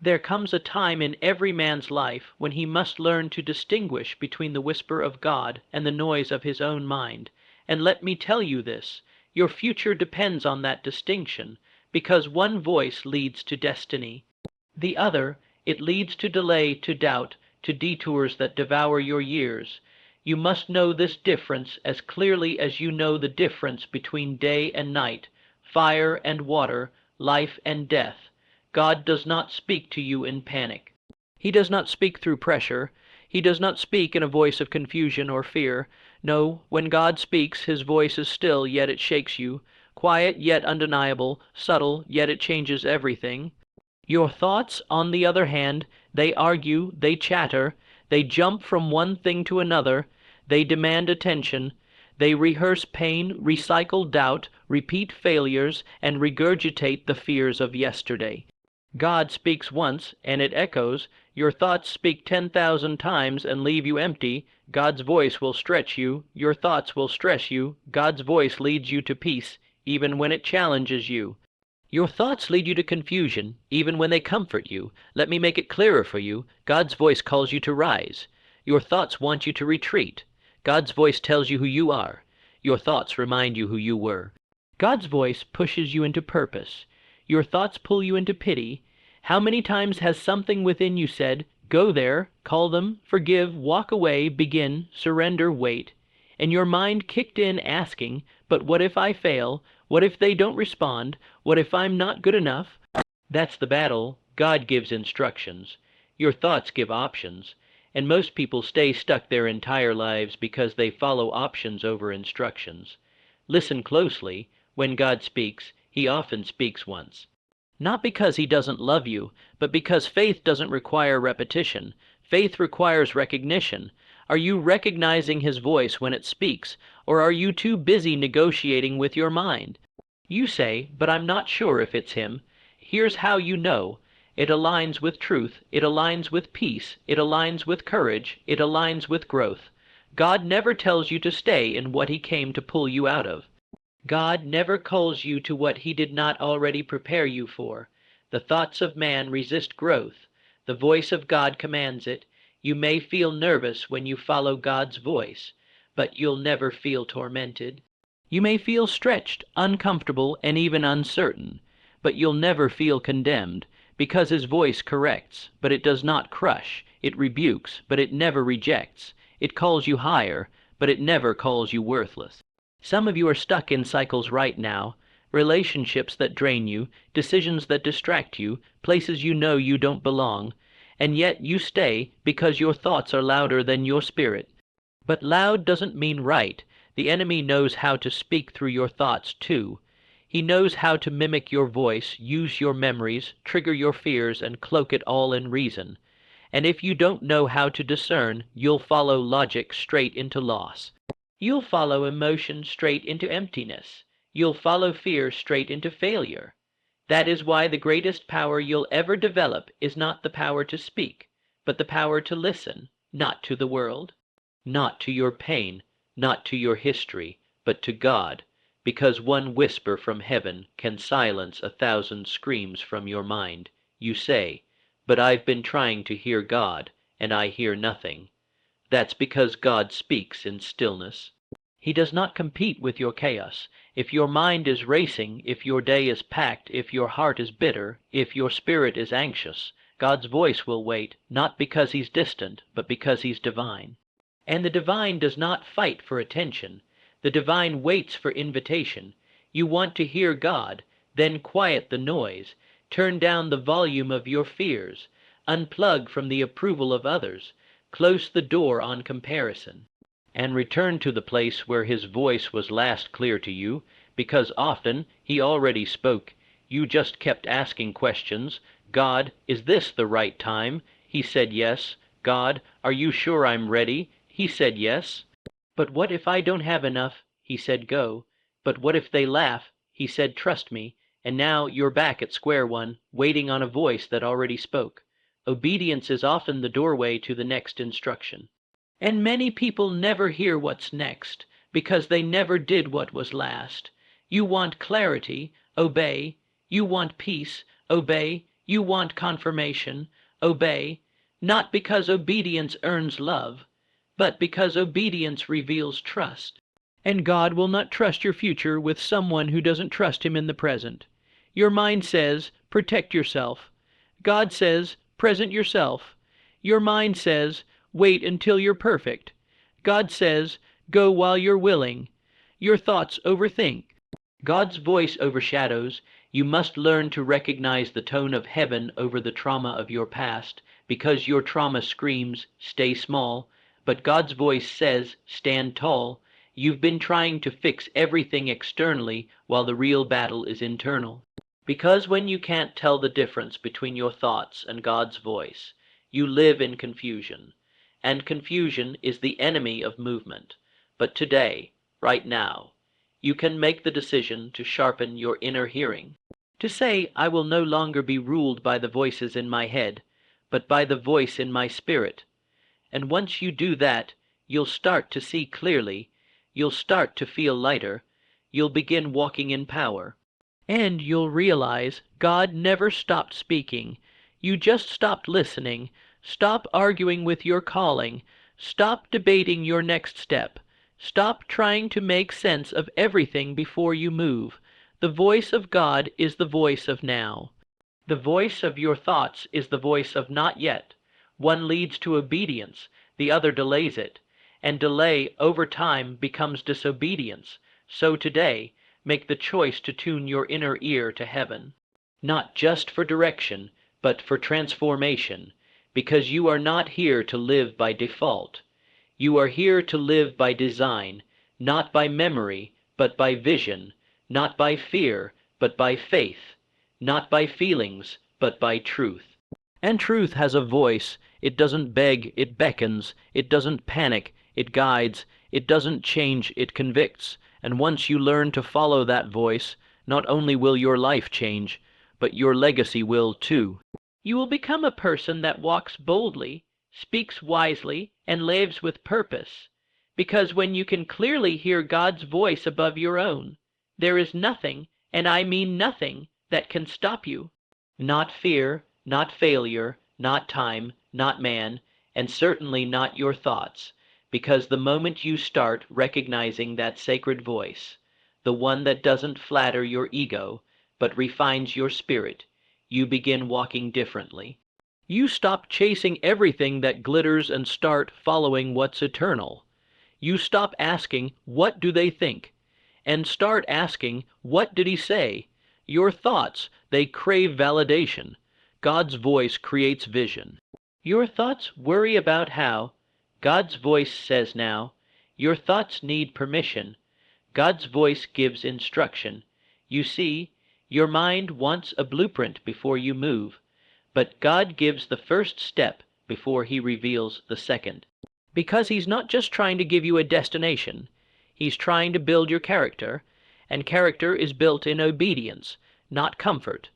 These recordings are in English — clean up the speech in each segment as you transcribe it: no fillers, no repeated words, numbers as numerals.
There comes a time in every man's life when he must learn to distinguish between the whisper of God and the noise of his own mind. And let me tell you this, your future depends on that distinction, because one voice leads to destiny. The other, it leads to delay, to doubt, to detours that devour your years. You must know this difference as clearly as you know the difference between day and night, fire and water, life and death. God does not speak to you in panic. He does not speak through pressure. He does not speak in a voice of confusion or fear. No, when God speaks, his voice is still, yet it shakes you, quiet yet undeniable, subtle, yet it changes everything. Your thoughts, on the other hand, they argue, they chatter, they jump from one thing to another, they demand attention, they rehearse pain, recycle doubt, repeat failures, and regurgitate the fears of yesterday. God speaks once, and it echoes. Your thoughts speak 10,000 times and leave you empty. God's voice will stretch you. Your thoughts will stress you. God's voice leads you to peace, even when it challenges you. Your thoughts lead you to confusion, even when they comfort you. Let me make it clearer for you. God's voice calls you to rise. Your thoughts want you to retreat. God's voice tells you who you are. Your thoughts remind you who you were. God's voice pushes you into purpose. Your thoughts pull you into pity. How many times has something within you said, go there, call them, forgive, walk away, begin, surrender, wait? And your mind kicked in asking, but what if I fail? What if they don't respond? What if I'm not good enough? That's the battle. God gives instructions. Your thoughts give options. And most people stay stuck their entire lives because they follow options over instructions. Listen closely. When God speaks, he often speaks once. Not because he doesn't love you, but because faith doesn't require repetition. Faith requires recognition. Are you recognizing his voice when it speaks, or are you too busy negotiating with your mind? You say, but I'm not sure if it's him. Here's how you know. It aligns with truth, it aligns with peace, it aligns with courage, it aligns with growth. God never tells you to stay in what he came to pull you out of. God never calls you to what he did not already prepare you for. The thoughts of man resist growth. The voice of God commands it. You may feel nervous when you follow God's voice, but you'll never feel tormented. You may feel stretched, uncomfortable, and even uncertain, but you'll never feel condemned, because his voice corrects, but it does not crush. It rebukes, but it never rejects. It calls you higher, but it never calls you worthless. Some of you are stuck in cycles right now, relationships that drain you, decisions that distract you, places you know you don't belong, and yet you stay because your thoughts are louder than your spirit. But loud doesn't mean right. The enemy knows how to speak through your thoughts too. He knows how to mimic your voice, use your memories, trigger your fears, and cloak it all in reason. And if you don't know how to discern, you'll follow logic straight into loss. You'll follow emotion straight into emptiness. You'll follow fear straight into failure. That is why the greatest power you'll ever develop is not the power to speak, but the power to listen, not to the world, not to your pain, not to your history, but to God, because one whisper from heaven can silence 1,000 screams from your mind. You say, but I've been trying to hear God, and I hear nothing. That's because God speaks in stillness. He does not compete with your chaos. If your mind is racing, if your day is packed, if your heart is bitter, if your spirit is anxious, God's voice will wait, not because he's distant, but because he's divine. And the divine does not fight for attention. The divine waits for invitation. You want to hear God, then quiet the noise, turn down the volume of your fears, unplug from the approval of others, close the door on comparison, and return to the place where his voice was last clear to you, because often he already spoke. You just kept asking questions. God, is this the right time? He said yes. God, are you sure I'm ready? He said yes. But what if I don't have enough? He said go. But what if they laugh? He said trust me. And now you're back at square one, waiting on a voice that already spoke. Obedience is often the doorway to the next instruction. And many people never hear what's next, because they never did what was last. You want clarity, obey. You want peace, obey. You want confirmation, obey, not because obedience earns love, but because obedience reveals trust. And God will not trust your future with someone who doesn't trust him in the present. Your mind says, protect yourself. God says, present yourself. Your mind says, wait until you're perfect. God says, go while you're willing. Your thoughts overthink. God's voice overshadows. You must learn to recognize the tone of heaven over the trauma of your past, because your trauma screams, stay small, but God's voice says, stand tall. You've been trying to fix everything externally while the real battle is internal. Because when you can't tell the difference between your thoughts and God's voice, you live in confusion. And confusion is the enemy of movement. But today, right now, you can make the decision to sharpen your inner hearing. To say, I will no longer be ruled by the voices in my head, but by the voice in my spirit. And once you do that, you'll start to see clearly, you'll start to feel lighter, you'll begin walking in power. And you'll realize God never stopped speaking. You just stopped listening. Stop arguing with your calling. Stop debating your next step. Stop trying to make sense of everything before you move. The voice of God is the voice of now. The voice of your thoughts is the voice of not yet. One leads to obedience, the other delays it. And delay over time becomes disobedience. So today, make the choice to tune your inner ear to heaven. Not just for direction, but for transformation. Because you are not here to live by default. You are here to live by design, not by memory, but by vision, not by fear, but by faith, not by feelings, but by truth. And truth has a voice. It doesn't beg, it beckons. It doesn't panic, it guides. It doesn't change, it convicts. And once you learn to follow that voice, not only will your life change, but your legacy will too. You will become a person that walks boldly, speaks wisely, and lives with purpose. Because when you can clearly hear God's voice above your own, there is nothing, and I mean nothing, that can stop you. Not fear, not failure, not time, not man, and certainly not your thoughts. Because the moment you start recognizing that sacred voice, the one that doesn't flatter your ego, but refines your spirit, you begin walking differently. You stop chasing everything that glitters and start following what's eternal. You stop asking, what do they think? And start asking, what did he say? Your thoughts, they crave validation. God's voice creates vision. Your thoughts worry about how. God's voice says now. Your thoughts need permission. God's voice gives instruction. You see, your mind wants a blueprint before you move, but God gives the first step before he reveals the second. Because he's not just trying to give you a destination, he's trying to build your character, and character is built in obedience, not comfort.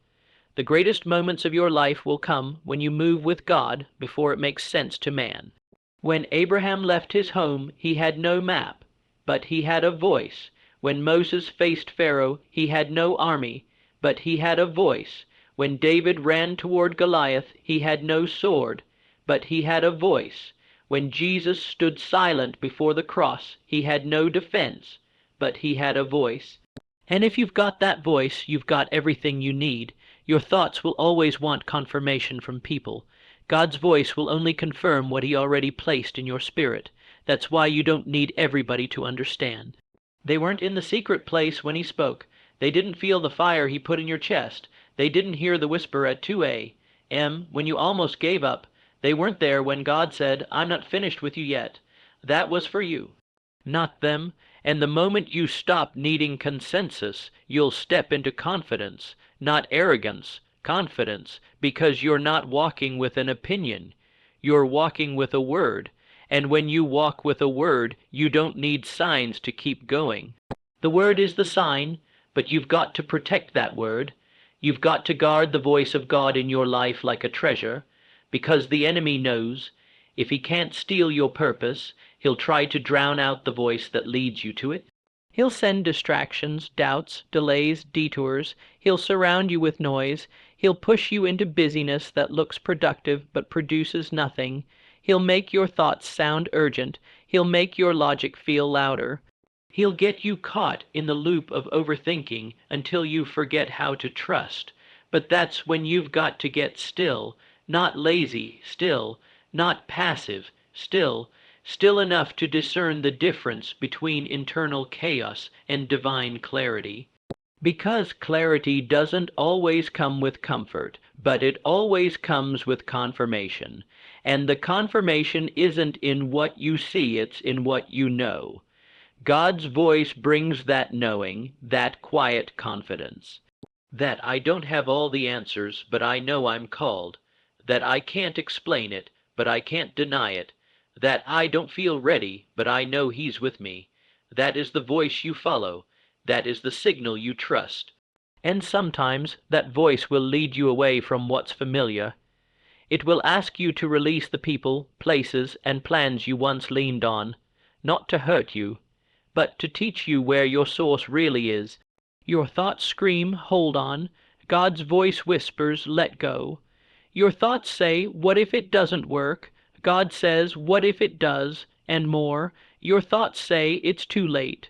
The greatest moments of your life will come when you move with God before it makes sense to man. When Abraham left his home, he had no map, but he had a voice. When Moses faced Pharaoh, he had no army, but he had a voice. When David ran toward Goliath, he had no sword, but he had a voice. When Jesus stood silent before the cross, he had no defense, but he had a voice. And if you've got that voice, you've got everything you need. Your thoughts will always want confirmation from people. God's voice will only confirm what he already placed in your spirit. That's why you don't need everybody to understand. They weren't in the secret place when he spoke. They didn't feel the fire he put in your chest. They didn't hear the whisper at 2 a.m. when you almost gave up. They weren't there when God said, I'm not finished with you yet. That was for you, not them. And the moment you stop needing consensus, you'll step into confidence, not arrogance, confidence, because you're not walking with an opinion. You're walking with a word. And when you walk with a word, you don't need signs to keep going. The word is the sign, but you've got to protect that word. You've got to guard the voice of God in your life like a treasure, because the enemy knows if he can't steal your purpose, he'll try to drown out the voice that leads you to it. He'll send distractions, doubts, delays, detours. He'll surround you with noise. He'll push you into busyness that looks productive but produces nothing. He'll make your thoughts sound urgent. He'll make your logic feel louder. He'll get you caught in the loop of overthinking until you forget how to trust. But that's when you've got to get still, not lazy, still, not passive, still, still enough to discern the difference between internal chaos and divine clarity. Because clarity doesn't always come with comfort, but it always comes with confirmation. And the confirmation isn't in what you see, it's in what you know. God's voice brings that knowing, that quiet confidence. That I don't have all the answers, but I know I'm called. That I can't explain it, but I can't deny it. That I don't feel ready, but I know He's with me. That is the voice you follow. That is the signal you trust. And sometimes that voice will lead you away from what's familiar. It will ask you to release the people, places, and plans you once leaned on, not to hurt you, but to teach you where your source really is. Your thoughts scream, hold on. God's voice whispers, let go. Your thoughts say, what if it doesn't work? God says, what if it does? And more. Your thoughts say, it's too late.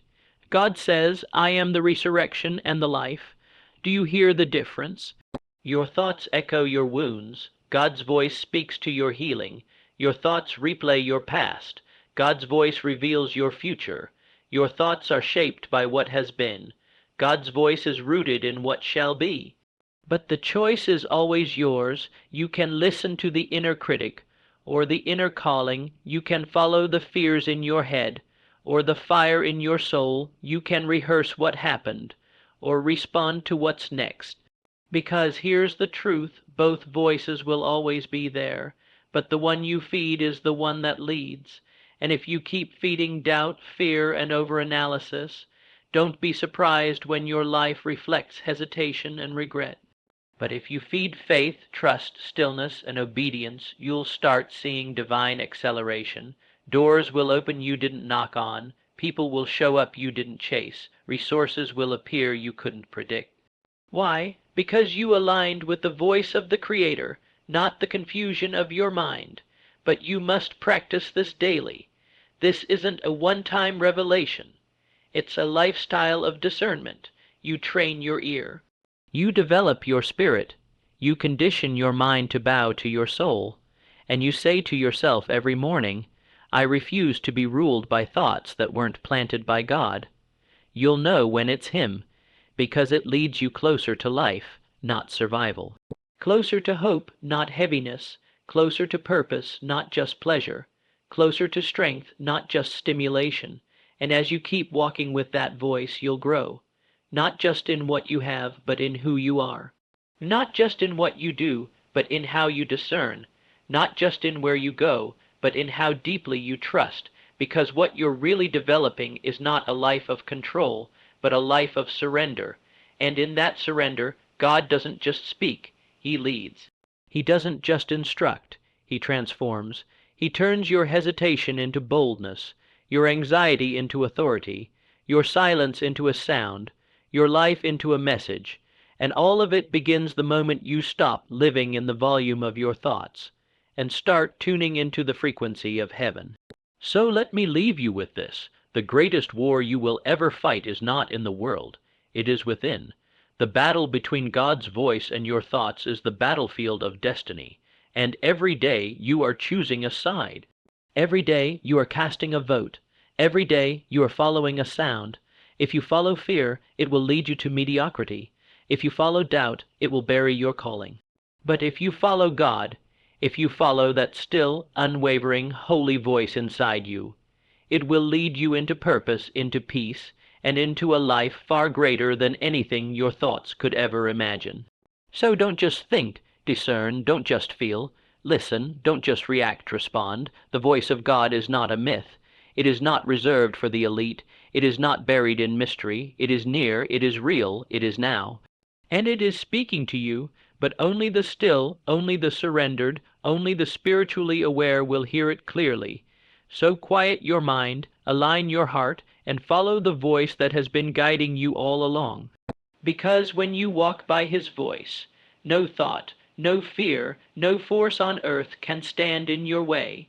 God says, I am the resurrection and the life. Do you hear the difference? Your thoughts echo your wounds. God's voice speaks to your healing. Your thoughts replay your past. God's voice reveals your future. Your thoughts are shaped by what has been. God's voice is rooted in what shall be. But the choice is always yours. You can listen to the inner critic, or the inner calling. You can follow the fears in your head, or the fire in your soul. You can rehearse what happened, or respond to what's next. Because here's the truth, both voices will always be there, but the one you feed is the one that leads. And if you keep feeding doubt, fear, and overanalysis, don't be surprised when your life reflects hesitation and regret. But if you feed faith, trust, stillness, and obedience, you'll start seeing divine acceleration. Doors will open you didn't knock on. People will show up you didn't chase. Resources will appear you couldn't predict. Why? Because you aligned with the voice of the Creator, not the confusion of your mind. But you must practice this daily. This isn't a one-time revelation. It's a lifestyle of discernment. You train your ear. You develop your spirit. You condition your mind to bow to your soul. And you say to yourself every morning, I refuse to be ruled by thoughts that weren't planted by God. You'll know when it's Him, because it leads you closer to life, not survival. Closer to hope, not heaviness. Closer to purpose, not just pleasure. Closer to strength, not just stimulation. And as you keep walking with that voice, you'll grow. Not just in what you have, but in who you are. Not just in what you do, but in how you discern. Not just in where you go, but in how deeply you trust, because what you're really developing is not a life of control, but a life of surrender. And in that surrender, God doesn't just speak, He leads. He doesn't just instruct, He transforms. He turns your hesitation into boldness, your anxiety into authority, your silence into a sound, your life into a message, and all of it begins the moment you stop living in the volume of your thoughts and start tuning into the frequency of heaven. So let me leave you with this. The greatest war you will ever fight is not in the world, it is within. The battle between God's voice and your thoughts is the battlefield of destiny, and every day you are choosing a side. Every day you are casting a vote. Every day you are following a sound. If you follow fear, it will lead you to mediocrity. If you follow doubt, it will bury your calling. But if you follow God, if you follow that still, unwavering, holy voice inside you, it will lead you into purpose, into peace, and into a life far greater than anything your thoughts could ever imagine. So don't just think, discern, don't just feel. Listen, don't just react, respond. The voice of God is not a myth. It is not reserved for the elite. It is not buried in mystery. It is near, it is real, it is now. And it is speaking to you, but only the still, only the surrendered, only the spiritually aware will hear it clearly. So quiet your mind, align your heart, and follow the voice that has been guiding you all along. Because when you walk by his voice, no thought, no fear, no force on earth can stand in your way.